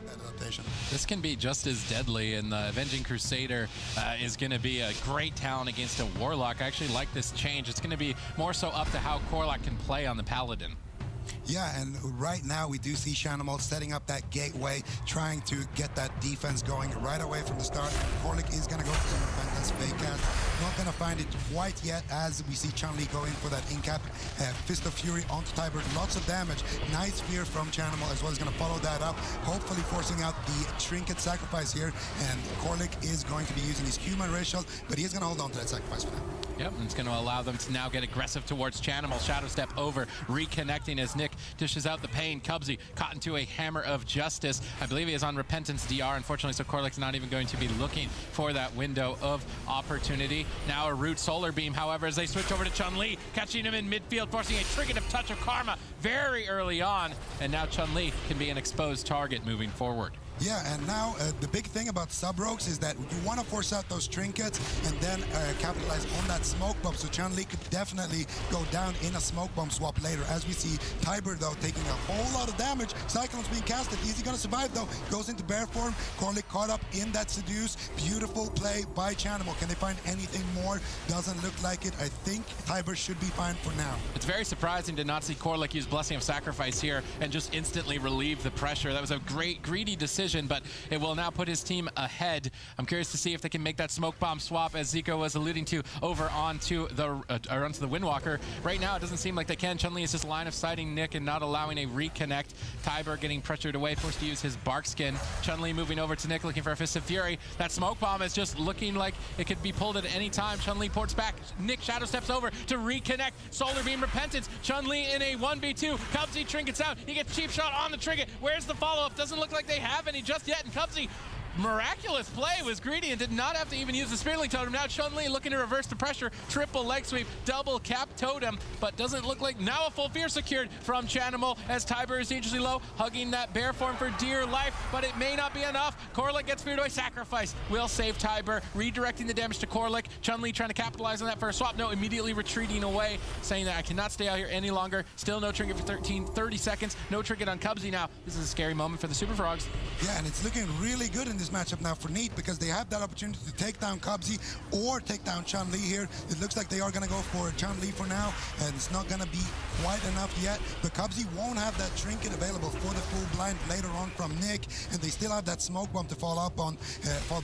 that adaptation. This can be just as deadly, and the Avenging Crusader is going to be a great talent against a Warlock. I actually like this change. It's going to be more so up to how Warlock can play on the Paladin. Yeah, and right now we do see Shaman setting up that gateway, trying to get that defense going right away from the start. Warlock is going to go for some repentance fake cast. Not going to find it quite yet as we see Chun-Li going for that in-cap. Fist of Fury onto Tiber. Lots of damage. Nice fear from Shaman as well. He's going to follow that up, hopefully forcing out the trinket sacrifice here. And Warlock is going to be using his human race shield, but he's going to hold on to that sacrifice for now. Yep, and it's going to allow them to now get aggressive towards Chanimal. Shadow step over, reconnecting as Nick dishes out the pain. Cubsy caught into a hammer of justice. I believe he is on Repentance DR, unfortunately, so Corlic's not even going to be looking for that window of opportunity. Now a Root Solar Beam, however, as they switch over to Chun-Li, catching him in midfield, forcing a trinket of Touch of Karma very early on, and now Chun-Li can be an exposed target moving forward. Yeah, and now the big thing about sub-rogues is that you want to force out those trinkets and then capitalize on that smoke bomb. So Chun-Li could definitely go down in a smoke bomb swap later. As we see Tiber, though, taking a whole lot of damage. Cyclone's being casted. Is he going to survive, though? Goes into bear form. Corlic caught up in that Seduce. Beautiful play by Chanimal. Can they find anything more? Doesn't look like it. I think Tiber should be fine for now. It's very surprising to not see Corlic use Blessing of Sacrifice here and just instantly relieve the pressure. That was a great, greedy decision, but it will now put his team ahead. I'm curious to see if they can make that smoke bomb swap, as Zico was alluding to, over onto the Windwalker. Right now, it doesn't seem like they can. Chun-Li is just line of sighting Nick and not allowing a reconnect. Tiber getting pressured away, forced to use his Bark Skin. Chun-Li moving over to Nick, looking for a Fist of Fury. That smoke bomb is just looking like it could be pulled at any time. Chun-Li ports back. Nick shadow steps over to reconnect. Solar Beam Repentance. Chun-Li in a 1v2. Cubsy trinkets out. He gets cheap shot on the trinket. Where's the follow-up? Doesn't look like they have any just yet. And Cubsy, miraculous play, was greedy and did not have to even use the Spirit Totem. Now Chun-Li looking to reverse the pressure. Triple leg sweep, double cap totem, but doesn't look like now a full fear secured from Chanimal as Tiber is dangerously low, hugging that bear form for dear life, but it may not be enough. Corlic gets feared away. Sacrifice will save Tiber, redirecting the damage to Corlic. Chun-Li trying to capitalize on that for a swap. No, immediately retreating away, saying that I cannot stay out here any longer. Still no trinket for 30 seconds. No trinket on Cubsy now. This is a scary moment for the Super Frogs. Yeah, and it's looking really good in this matchup now for Neat because they have that opportunity to take down Cubsy or take down Chun-Li here. It looks like they are going to go for Chun-Li for now, and it's not going to be quite enough yet, but Cubsy won't have that trinket available for the full blind later on from Nick, and they still have that smoke bomb to fall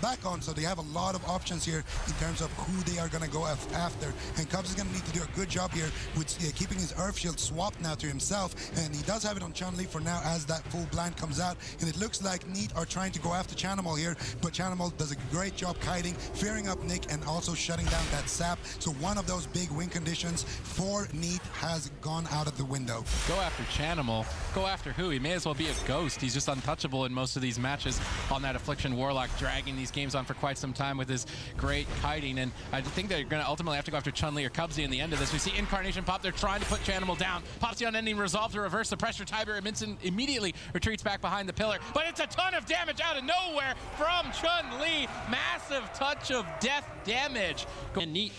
back on, so they have a lot of options here in terms of who they are going to go after, and Cubs is going to need to do a good job here with keeping his Earth Shield swapped now to himself, and he does have it on Chun-Li for now as that full blind comes out, and it looks like Neat are trying to go after Chanimal here, but Chanimal does a great job kiting, fearing up Nick, and also shutting down that sap, so one of those big win conditions for Neat has gone out of the window. Go after Chanimal. Go after who? He may as well be a ghost. He's just untouchable in most of these matches on that Affliction Warlock, dragging these games on for quite some time with his great kiting, and I think they're going to ultimately have to go after Chun-Li or Cubsy in the end of this. We see Incarnation pop. They're trying to put Chanimal down. Pops the unending resolve to reverse the pressure. Tiber immediately retreats back behind the pillar, but it's a ton of damage out of nowhere from Chun-Li. Massive touch of death damage. And Neat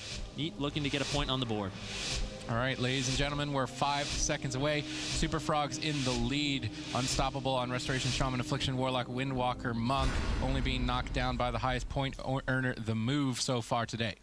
looking to get a point on the board. All right, ladies and gentlemen, we're 5 seconds away. Super Frogs in the lead. Unstoppable on Restoration, Shaman, Affliction, Warlock, Windwalker, Monk, only being knocked down by the highest point earner, the Move, so far today.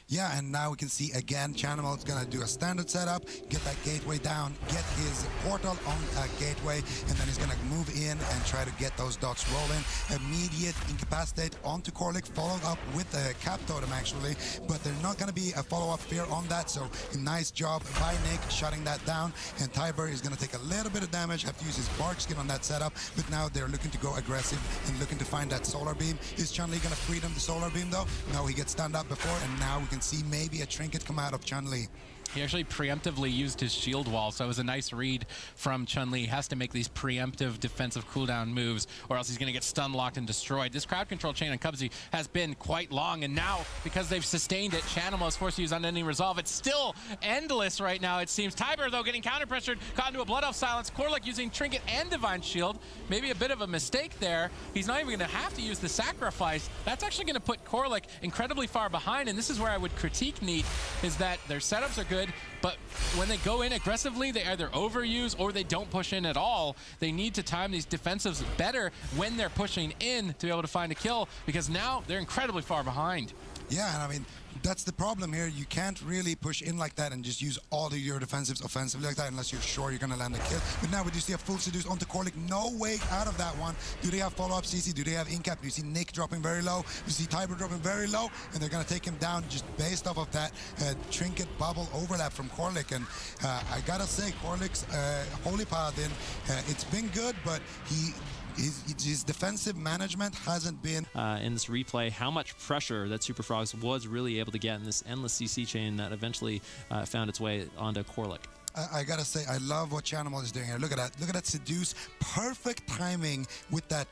Yeah, and now we can see again, Chanimal is going to do a standard setup, get that gateway down, get his portal on a gateway, and then he's going to move in and try to get those dots rolling. Immediate incapacitate onto Corlic, followed up with a cap totem actually, but there's not going to be a follow-up fear on that, so a nice job by Nick shutting that down, and Tiber is going to take a little bit of damage, have to use his Bark Skin on that setup, but now they're looking to go aggressive and looking to find that Solar Beam. Is Chun-Li going to free them the Solar Beam though? No, he gets stunned up before, and now we can see maybe a trinket come out of Chun-Li. He actually preemptively used his shield wall, so it was a nice read from Chun-Li. He has to make these preemptive defensive cooldown moves, or else he's going to get stun locked and destroyed. This crowd control chain on Cubsy has been quite long, and now, because they've sustained it, Chanimal is forced to use Unending Resolve. It's still endless right now, it seems. Tiber, though, getting counter-pressured, caught into a Blood Elf Silence. Corlic using Trinket and Divine Shield. Maybe a bit of a mistake there. He's not even going to have to use the Sacrifice. That's actually going to put Corlic incredibly far behind, and this is where I would critique Neat, is that their setups are good. good, but when they go in aggressively, they either overuse or they don't push in at all. They need to time these defensives better when they're pushing in to be able to find a kill, because now they're incredibly far behind. Yeah, and I mean, that's the problem here. You can't really push in like that and just use all of your defensives offensively like that unless you're sure you're going to land a kill. But now we do see a full seduce onto Corlic. No way out of that one. Do they have follow-up CC? Do they have in-cap? You see Nick dropping very low. You see Tiber dropping very low. And they're going to take him down just based off of that trinket bubble overlap from Corlic. And I got to say, Corlic's Holy Paladin, it's been good, but his defensive management hasn't been. In this replay, how much pressure that Super Frogs was really able to get in this endless CC chain that eventually found its way onto Corlic. I gotta say, I love what Chanimal is doing here. Look at that. Look at that seduce. Perfect timing with that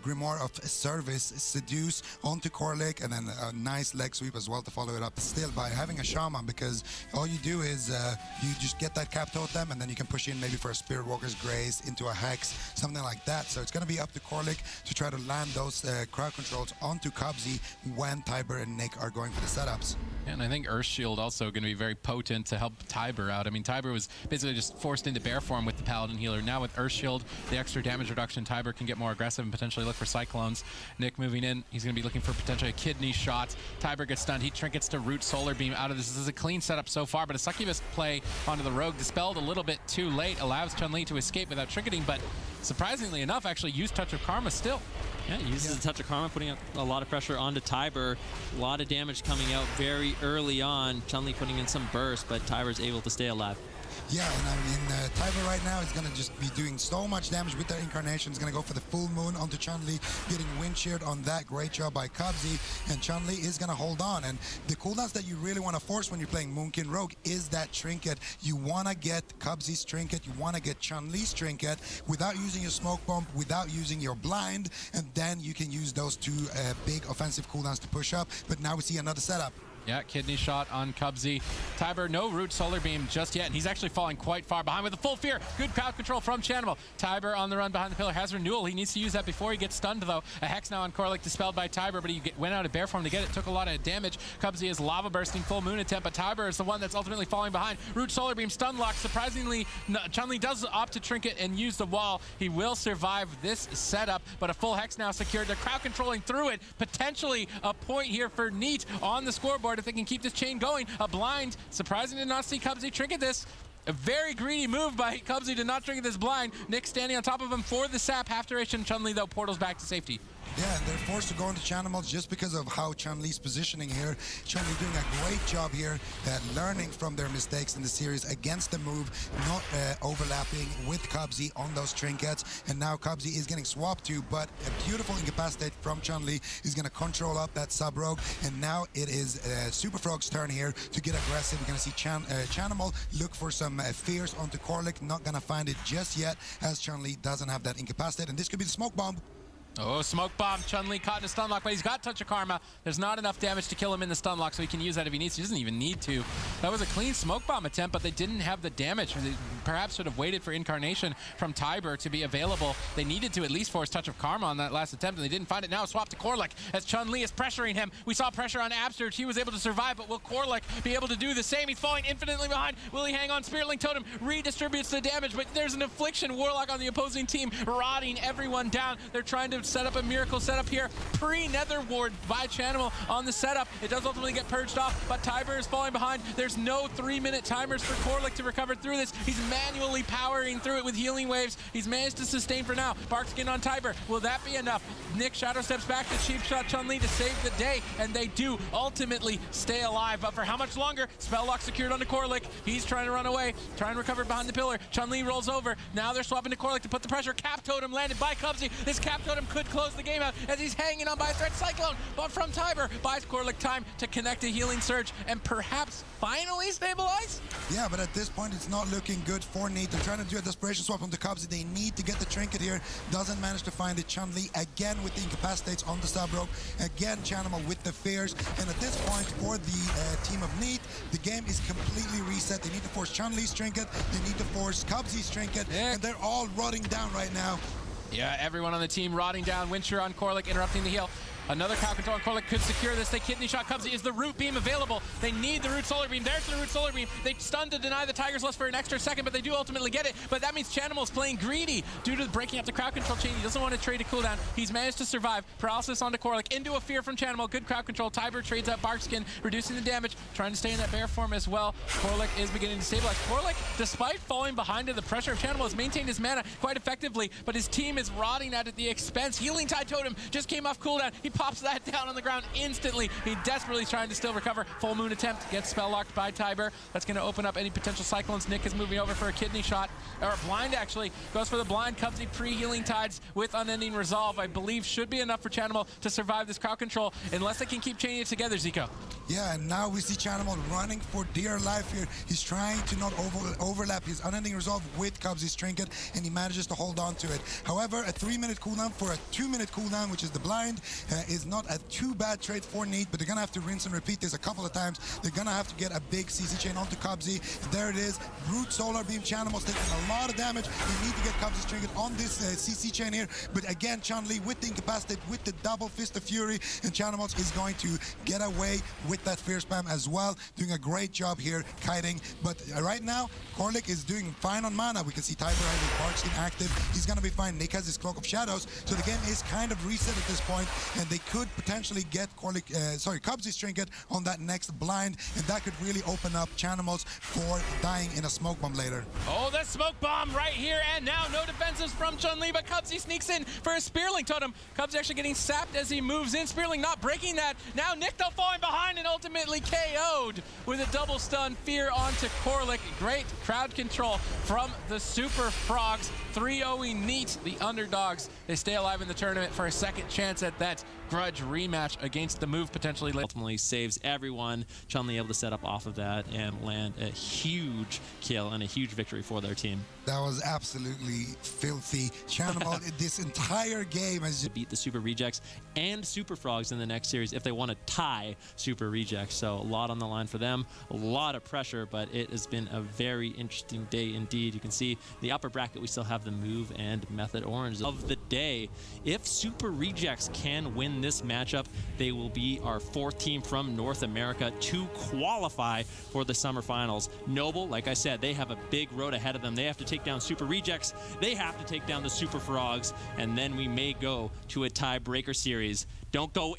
Grimoire of Service. Seduce onto Corlic, and then a nice leg sweep as well to follow it up. Still, by having a Shaman, because all you do is you just get that cap totem, and then you can push in maybe for a Spirit Walker's Grace into a Hex, something like that. So it's gonna be up to Corlic to try to land those crowd controls onto Cubsy when Tiber and Nick are going for the setups. And I think Earth Shield also going to be very potent to help Tiber out. I mean, Tiber was basically just forced into bear form with the Paladin healer. Now with Earth Shield, the extra damage reduction, Tiber can get more aggressive and potentially look for Cyclones. Nick moving in, he's going to be looking for potentially a kidney shot. Tiber gets stunned. He trinkets to root Solar Beam out of this. This is a clean setup so far, but a Succubus play onto the Rogue, dispelled a little bit too late, allows Chun-Li to escape without trinketing, but surprisingly enough, actually used Touch of Karma still. Yeah, he uses a Touch of Karma, putting a lot of pressure onto Tiber. A lot of damage coming out very early on. Chun-Li putting in some burst, but Tiber's able to stay alive. Yeah, and I mean, Tiber right now is going to just be doing so much damage with their incarnation. He's going to go for the full moon onto Chun-Li, getting wind sheared on that. Great job by Cubsy, and Chun-Li is going to hold on. And the cooldowns that you really want to force when you're playing Moonkin Rogue is that trinket. You want to get Cubsy's trinket, you want to get Chun-Li's trinket without using your smoke bomb, without using your blind, and then you can use those two big offensive cooldowns to push up. But now we see another setup. Yeah, kidney shot on Cubsy. Tiber, no root Solar Beam just yet, and he's actually falling quite far behind with a full fear. Good crowd control from Chanimal. Tiber on the run behind the pillar, has renewal. He needs to use that before he gets stunned, though. A Hex now on Corlic, dispelled by Tiber, but he went out of bear form to get it, took a lot of damage. Cubsy is lava bursting, full moon attempt, but Tiber is the one that's ultimately falling behind. Root Solar Beam, stun lock. Surprisingly, Chun-Li does opt to trinket and use the wall. He will survive this setup, but a full Hex now secured. They're crowd controlling through it. Potentially a point here for Neat on the scoreboard if they can keep this chain going. A blind, surprising to not see Cubsy trinket this. A very greedy move by Cubsy to not trinket this blind. Nick standing on top of him for the sap. Half duration, Chun-Li though portals back to safety. Yeah, and they're forced to go into Chanimal just because of how Chun-Li's positioning here. Chun-Li doing a great job here, learning from their mistakes in the series against the move, not overlapping with Cubsy on those trinkets. And now Cubsy is getting swapped to, but a beautiful incapacitate from Chun-Li is going to control up that sub-rogue. And now it is Super Frog's turn here to get aggressive. We're going to see Chanimal look for some fears onto Corlic. Not going to find it just yet, as Chun-Li doesn't have that incapacitate. And this could be the smoke bomb. Oh, smoke bomb. Chun-Li caught in a stun lock, but he's got Touch of Karma. There's not enough damage to kill him in the stun lock, so he can use that if he needs to. He doesn't even need to. That was a clean smoke bomb attempt, but they didn't have the damage. They perhaps should have waited for Incarnation from Tiber to be available. They needed to at least force Touch of Karma on that last attempt, and they didn't find it. Now swap to Corlic as Chun-Li is pressuring him. We saw pressure on Absurge. He was able to survive, but will Corlic be able to do the same? He's falling infinitely behind. Will he hang on? Spirit Link Totem redistributes the damage, but there's an Affliction Warlock on the opposing team, rotting everyone down. They're trying to set up a miracle setup here. Pre-Nether Ward by Chanimal on the setup. It does ultimately get purged off, but Tiber is falling behind. There's no 3-minute timers for Corlic to recover through this. He's manually powering through it with healing waves. He's managed to sustain for now. Bark Skin on Tiber. Will that be enough? Nick shadow steps back to cheap shot Chun-Li to save the day, and they do ultimately stay alive. But for how much longer? Spell lock secured onto Corlic. He's trying to run away, trying to recover behind the pillar. Chun-Li rolls over. Now they're swapping to Corlic to put the pressure. Cap Totem landed by Cubsy. This Cap Totem could close the game out as he's hanging on by a thread. Cyclone, but from Tiber, buys Corlic time to connect a healing surge and perhaps finally stabilize? Yeah, but at this point, it's not looking good for Neat. They're trying to do a desperation swap on the Cubsy. They need to get the trinket here. Doesn't manage to find it. Chun-Li again with the incapacitates on the sub-rope. Again, Chanimal with the fears. And at this point, for the team of Neat, the game is completely reset. They need to force Chun-Li's trinket. They need to force Cubsy's trinket. And they're all rotting down right now. Yeah, everyone on the team rotting down. Wincher on Corlic, interrupting the heal. Another crowd control, and Warlock could secure this. They kidney shot Cubsy. Is the root beam available? They need the root solar beam. There's the root solar beam. They stun to deny the Tiger's Lust for an extra second, but they do ultimately get it. But that means Chanimal's playing greedy due to breaking up the crowd control chain. He doesn't want to trade a cooldown. He's managed to survive. Paralysis onto Warlock, into a fear from Chanimal. Good crowd control. Tiber trades out Barkskin, reducing the damage, trying to stay in that bear form as well. Warlock is beginning to stabilize. Warlock, despite falling behind to the pressure of Chanimal, has maintained his mana quite effectively, but his team is rotting that at the expense. Healing Tide Totem just came off cooldown. He pops that down on the ground instantly. He desperately is trying to still recover. Full Moon attempt gets spell locked by Tiber. That's going to open up any potential cyclones. Nick is moving over for a kidney shot, or a blind actually. Goes for the blind. Cubsy pre-healing Tides with Unending Resolve, I believe should be enough for Chanimal to survive this crowd control, unless they can keep chaining it together, Zico. Yeah, and now we see Chanimal running for dear life here. He's trying to not overlap his Unending Resolve with Cubsy's Trinket, and he manages to hold on to it. However, a 3-minute cooldown for a 2-minute cooldown, which is the blind, is not a too bad trade for Neat, but they're going to have to rinse and repeat this a couple of times. They're going to have to get a big CC chain onto Cubsy. There it is. Root Solar Beam. Chanimal's taking a lot of damage. They need to get Cubsy's Trinket on this CC chain here, but again, Chun-Li with the Incapacitate, with the double Fist of Fury, and Chanimal is going to get away with that Fear Spam as well, doing a great job here kiting. But right now, Warlock is doing fine on mana. We can see Tiber has his Barkskin active. He's going to be fine. Nick has his Cloak of Shadows, so the game is kind of reset at this point, and they could potentially get Cubsy's Trinket on that next blind, and that could really open up Chanimals for dying in a smoke bomb later. Oh, the smoke bomb right here, and now no defenses from Chun-Li, but Cubsy sneaks in for a Spearling Totem. Cubsy actually getting sapped as he moves in. Spearling not breaking that. Now Nick though falling behind and ultimately KO'd with a double stun fear onto Warlock. Great crowd control from the Super Frogs. 3-0ing Neat, the underdogs. They stay alive in the tournament for a second chance at that grudge rematch against the move potentially. Ultimately saves everyone. Chun-Li able to set up off of that and land a huge kill and a huge victory for their team. That was absolutely filthy. Chanimal this entire game has to beat the Super Rejects and Super Frogs in the next series if they want to tie Super Rejects. So a lot on the line for them, a lot of pressure, but it has been a very interesting day indeed. You can see the upper bracket, we still have the move and method orange of the day. If Super Rejects can win this matchup, they will be our 4th team from North America to qualify for the summer finals. Noble, like I said, they have a big road ahead of them. They have to take down Super Rejects, they have to take down the Super Frogs, and then we may go to a tiebreaker series. Don't go